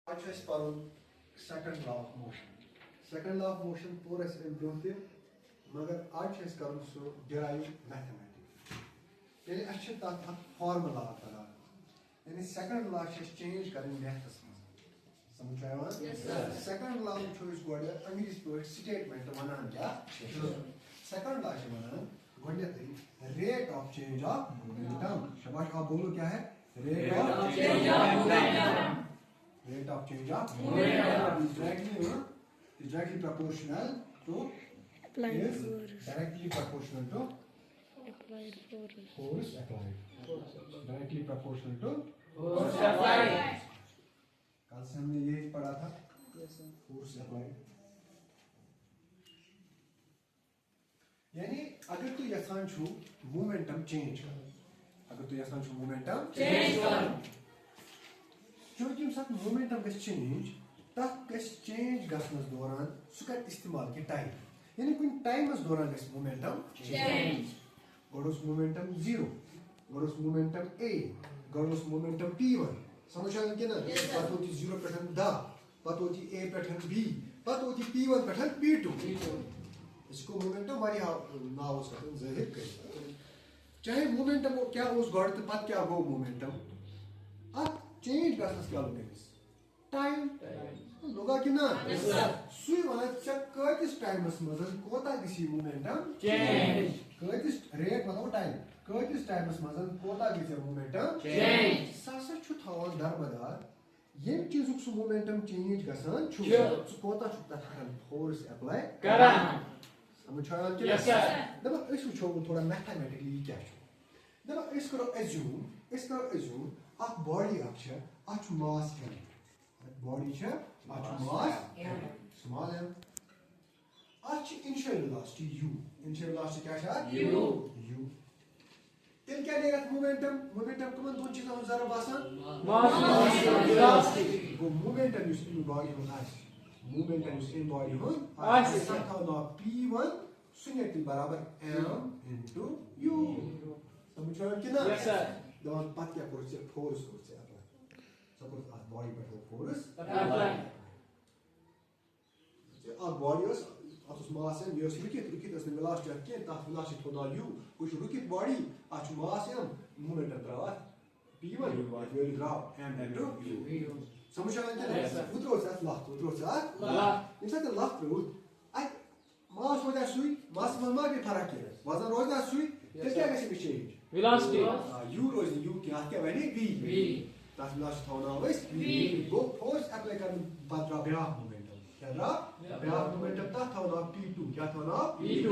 आज अस पढ़न second law of motion second law of motion पोर अस ब्रोह ते मगर आज अस करन सो डिराइव मैथमेटिक्स यानी अस तक फार्मूला पढ़ा यानी सेकंड लॉ चेंज कर मैथस में समझ आया सेकंड लॉ इस गोड अंग्रेजी पे स्टेटमेंट वनान क्या सेकंड लॉ वनान गोडनेथि rate of change of momentum शाबाश आप बोलो क्या है rate of change of momentum rate of change of momentum is directly proportional to applied force directly proportional to applied force applied directly proportional to force applied कल से हमने ये पढ़ा था force applied यानी अगर तू यसान छु मोमेंटम चेंज कर अगर तू यसान छु मोमेंटम चेंज कर चूंकि साथ मोमेंटम गस चेंज तथ गस चेंज गसनस दौरान सु कर इस्तेमाल के टाइम यानी कुन टाइमस दौरान गस मोमेंटम चेंज गोडस मोमेंटम 0 गोडस मोमेंटम a गोडस मोमेंटम p1 समझ आया कि ना पत होती 0 पेठन 10 पत होती a पेठन b पत होती p1 पेठन p2 इसको मोमेंटम वाली नाव उसका जाहिर कर चाहे मोमेंटम क्या उस गॉड तो पत क्या गो मोमेंटम अब चेंज गसनस क्या लोगस टाइम लोगा कि ना सुई वना चेक कतिस टाइमस मजन कोता गसी मोमेंटम चेंज कतिस रेट मतलब टाइम कतिस टाइमस मजन कोता गसी मोमेंटम चेंज सासा छु थवन दरबदार येम चीजुक सु मोमेंटम चेंज गसन छु सु कोता छु तथन फोर्स अप्लाई करन समझ आया कि यस सर दबा इस वुचो थोड़ा मैथमेटिकली क्या छु दबा इस करो एज्यूम अख बॉडी अख मास m बॉडी अख मास m स्मॉल m अख initial velocity u initial velocity क्या है u तेल क्या देगा मोमेंटम कमन दोन चीजों में जरा बासन मास वेलोसिटी वो मोमेंटम इस इन बॉडी में आस मोमेंटम इस इन बॉडी में आस इसका ना p1 शून्य के बराबर m into u समझ रहे हो कि ना यस सर दवान पत क्या कोर्स फोर्स अप्लाई सपोज आ बॉडी पर फोर्स अप्लाई आ बॉडी उस मास है ये रुकित अस वेलोसिटी के ता वेलोसिटी थोड़ा u कुछ रुकित बॉडी आ मास है मोमेंटम द्रावा p1 ये द्रा m into u समझ आया क्या उतरो से लाख इंसान लाख रो आई मास हो जाए सुई मास में भी फर्क है वजन रोज ना सुई तो क्या कैसे चेंज velocity u रोज u क्या बने v तस velocity थोना वैस v गो फोर्स अप्लाई करन बदरा ब्याह मोमेंटम क्या रा ब्याह मोमेंटम ता थोना p2 क्या थोना p2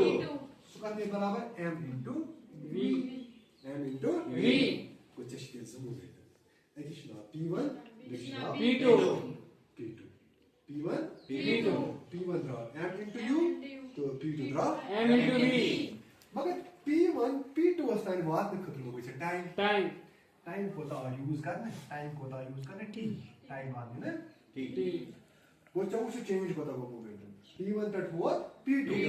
सुकने बराबर m into v कुछ स्केल से momentum additional p1 additional p1 draw m into u तो p2 draw m into v मगर p1 p2 अस्तान बात में खत्म हो गई है टाइम को तो यूज करना t टाइम बाद में ना t वो चाहो से चेंज को तो मोमेंटम p1 तक वो p2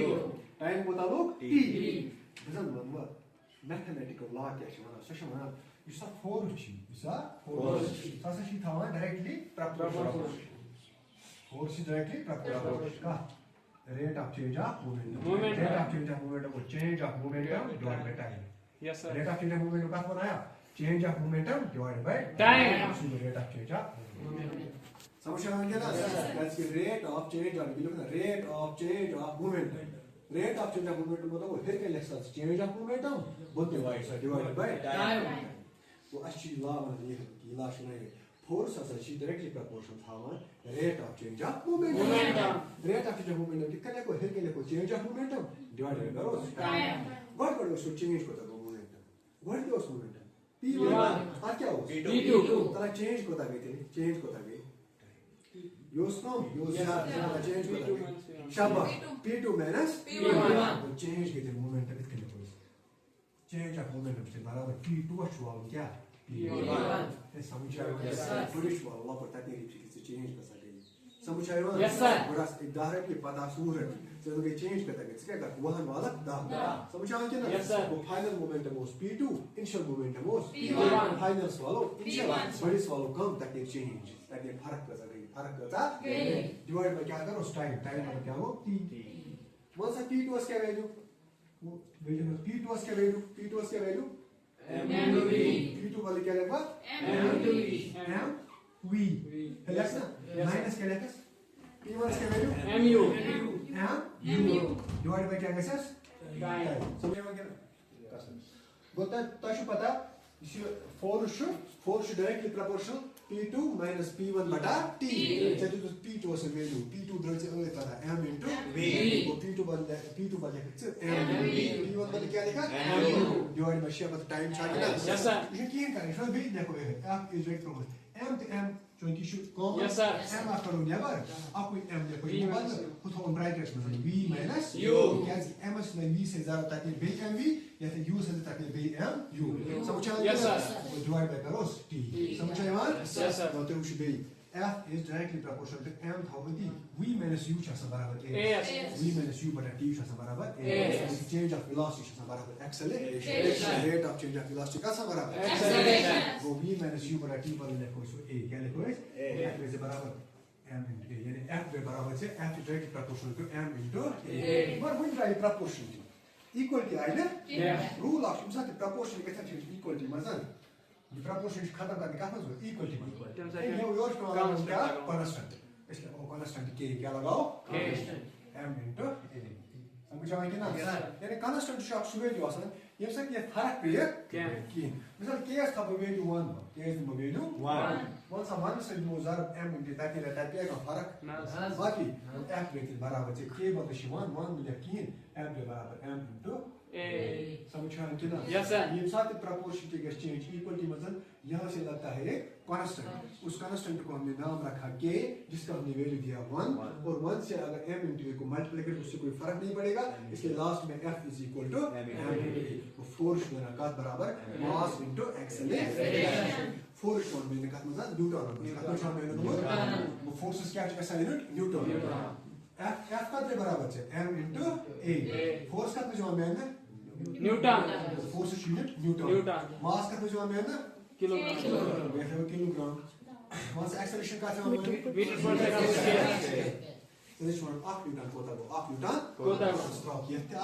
टाइम को तो लोग t दसन मनवा मैथमेटिकल लॉ क्या है माना सच माना इस फोर्स सासा था directly proportional force directly proportional का rate of change of momentum rate of change of momentum को change of momentum divided by time yes sir rate of change of momentum का कौन आया change of momentum divided by time so rate of change of momentum समझ आ गया ना that's the rate of change of we look at the rate of change of momentum rate of change of momentum मतलब वो फिर क्या लिख सकते change of momentum बोलते हैं divided by time वो अच्छी लॉ है ये लॉ सुनाइए force is directly proportional to rate of change of momentum. Rate of change of momentum कितना को है के को change of momentum divided by time. What was so change को तो momentum? What was momentum? p1 आ क्या हो? p2 तला change को था गए योस कम योस ज्यादा change को था गए शाबाश p2 minus p1 change के momentum कितने को change of momentum से बराबर p2 हुआ क्या p1 समझ आया पुलिस वाला पता नहीं कि चेंज कर सके समझ आया यस सर बड़ा डायरेक्टली पता सूरत तो ये चेंज करता है क्या करता वहां वाला दा समझ आया कि ना यस सर वो final momentum was p2 initial momentum was p1 final वाला इनिशियल बड़ी वाला कम तक चेंज तक फर्क कर सके फर्क कता डिवाइड बाय क्या करो टाइम मतलब क्या हो t वन सा p2 क्या वैल्यू वो वैल्यू p2 क्या वैल्यू p2 वाले क्या लगभग mv लेट्स ना माइनस क्या लेट्स p1 क्या वैल्यू mu डिवाइड बाय क्या गसस टाइम समझे क्या बोलता ताशु पता force directly proportional p2 minus p1 बटा t जब तो p2 से वैल्यू p2 द्रव से अलग पता m into v वो p2 बदले m p1 बदले क्या लिखा डिवाइड बाय शेयर बता टाइम चाहिए ना यस सर ये क्या करें फिर भी देखो f is direct proportional m to m जो इनकी शुद्ध कॉमन यस सर m आपका रो नेवर आपको m देखो ये बात खुद हम ब्रैकेट्स में v minus u क्या m से v से ज्यादा ताकि b mv या फिर u से ताकि b m u समझा यस सर डिवाइड बाय करो t समझा यार यस सर तो उस b f is directly proportional to m thousand v minus u छा बराबर a v minus u बटा t छा बराबर a change of velocity छा बराबर acceleration rate of change of velocity का बराबर acceleration वो v minus u बटा t पर लिखो इसको a क्या लिखो f से बराबर m into a यानी f के बराबर से f is directly proportional to m into a but when try proportionality equality आई ना rule of मिसाल proportional के साथ equality मज़न ये proportion खत्म करने का मतलब equality में ये योर क्या constant इसलिए वो constant k क्या लगाओ m into a समझा है कि ना यानी constant जो आप सुबह जो आसान ये सब ये फर्क पे है कि मिसाल k का वैल्यू 1 k का वैल्यू 1 सा 1 से 2000 m into ताकि रहता है का फर्क बाकी f के बराबर है k बदले 1 मिले 3 m के बराबर m into समझा कि ना यस सर ये साथ प्रपोर्शन के एक्सचेंज इक्वलिटी मतलब यहाँ से लगता है एक कांस्टेंट उस कांस्टेंट को हमने नाम रखा k जिसका हमने वैल्यू दिया 1 और 1 से अगर m into a को मल्टीप्लाई करें उससे कोई फर्क नहीं पड़ेगा इसलिए लास्ट में f is equal to m into a वो फोर्स मेरा का बराबर मास into एक्सेलरेशन फोर्स कौन मैंने कहा मतलब न्यूटन मतलब मैंने वो फोर्सेस क्या है यूनिट न्यूटन f का बराबर है m into a फोर्स का जो मैंने न्यूटन फोर्स यूनिट न्यूटन मास का जो मैंने किलोग्राम वैसे किलोग्राम मास एक्सेलरेशन का जो मैंने मीटर पर second square this one 8 Newton होता है 8 न्यूटन होता है स्ट्रोक ये क्या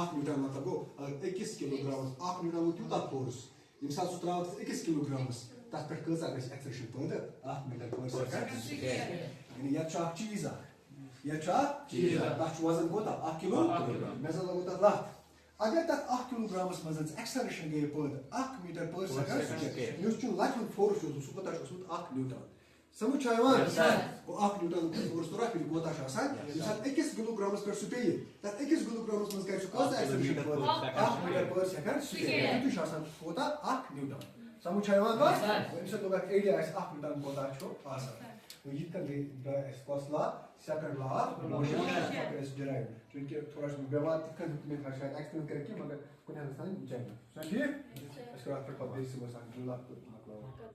8 न्यूटन मतलब वो 21 किलोग्राम 8 न्यूटन वो कितना फोर्स ये साथ सुत्राव 21 किलोग्राम तक पर कैसा एक्सेलरेशन पर 8 मीटर पर सेकंड यानी ये चाक चीज तक वजन कोता 8 किलो मेजर लगता लाख अगर तक 8 किलोग्राम मजन एक्सेलरेशन गई पर 8 मीटर पर सेकंड न्यूज चुन लाख फोर्स जो सुपता 8 न्यूटन समझ आया वो 8 न्यूटन फोर्स तो रखी कोता आसान मिसाल 21 किलोग्राम पर सुपे तक 21 किलोग्राम मज कर कस एक्सेलरेशन पर 8 मीटर पर सेकंड सुपे तो आसान कोता 8 न्यूटन समझ आया बस इनसे लोग आइडिया 8 न्यूटन कोता छो आसान तो ये कर ले first law second law motion is derived क्योंकि थोड़ा सा व्यवहार में था शायद एक्सप्लेन करके मगर कोई नहीं समझ जाएगा ठीक है इसके बाद फिर पब्लिक से बस अगला